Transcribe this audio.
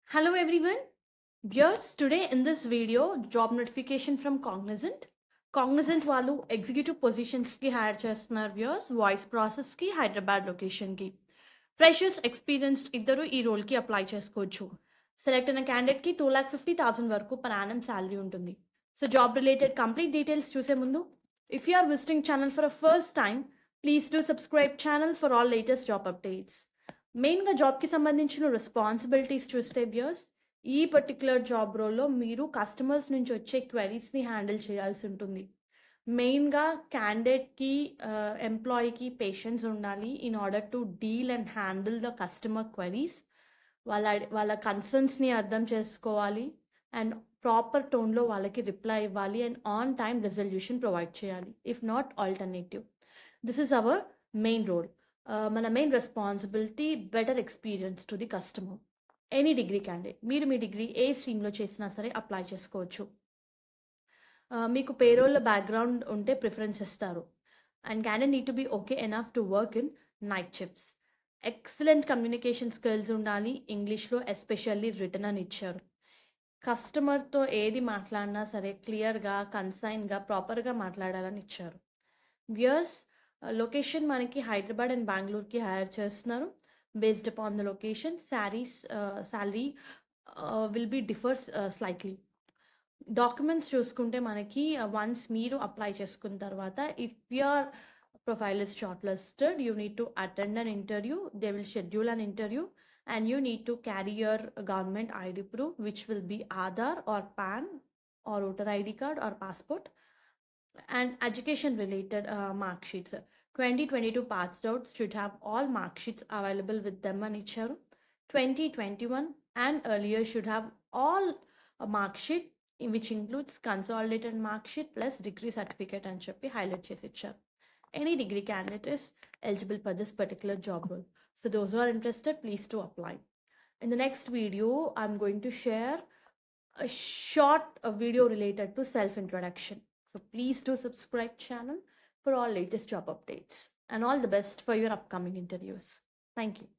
Hello everyone. Viewers, today in this video, job notification from Cognizant. Cognizant వాళ్ళు executive positions కి hire చేస్తున్నారు viewers voice process కి Hyderabad location కి freshers experienced ఇద్దరు ఈ రోల్ కి అప్లై చేసుకోవచ్చు. సెలెక్ట్ అయిన క్యాండిడేట్ కి 2,50,000 వరకు పర్ యానం శాలరీ ఉంటుంది. So job related complete details చూసే ముందు if you are visiting channel for a first time please do subscribe channel for all latest job updates. మెయిన్గా జాబ్కి సంబంధించిన రెస్పాన్సిబిలిటీస్ చూస్తే వ్యూయర్స్ ఈ పర్టికులర్ జాబ్ రోల్లో మీరు కస్టమర్స్ నుంచి వచ్చే క్వెరీస్ని హ్యాండిల్ చేయాల్సి ఉంటుంది. మెయిన్గా క్యాండిడేట్కి ఎంప్లాయీకి పేషెన్స్ ఉండాలి in order to deal and handle the customer queries. వాళ్ళ కన్సర్న్స్ని అర్థం చేసుకోవాలి అండ్ ప్రాపర్ టోన్లో వాళ్ళకి రిప్లై ఇవ్వాలి and on time resolution provide చేయాలి. If not alternative, this is our main role. మన main responsibility better experience to the customer. Any degree candidate మీరు మీ degree ఏ స్ట్రీమ్లో చేసినా సరే అప్లై చేసుకోవచ్చు. మీకు పేరోల్ బ్యాక్గ్రౌండ్ ఉంటే ప్రిఫరెన్స్ ఇస్తారు and candidate need to be okay enough to work in night shifts. Excellent communication skills ఉండాలి, ఇంగ్లీష్లో ఎస్పెషల్లీ రిటర్న్ అని ఇచ్చారు. కస్టమర్తో ఏది మాట్లాడినా సరే క్లియర్గా కన్సైన్గా ప్రాపర్గా మాట్లాడాలని ఇచ్చారు. వ్యూయర్స్, లొకేషన్ మనకి హైదరాబాద్ అండ్ బెంగళూరుకి హైర్ చేస్తున్నారు. Based upon the location salary will be differs slightly. Documents చూసుకుంటే మనకి వన్స్ మీరు అప్లై చేసుకున్న తర్వాత if your profile is short listed you need to attend an interview. They will schedule an interview and you need to carry your government ID proof, which will be Aadhaar or PAN or voter ID card or passport, and education related mark sheets. 2022 passed out should have all mark sheets available with them and each other. 2021 and earlier should have all mark sheet which includes consolidated mark sheet plus degree certificate and చెప్పి highlight చేసి ఇచ్చారు. Any degree candidate is eligible for this particular job role. So those who are interested, please to apply. In the next video, I'm going to share a short video related to self-introduction. So please do subscribe channel for all latest job updates and all the best for your upcoming interviews. Thank you.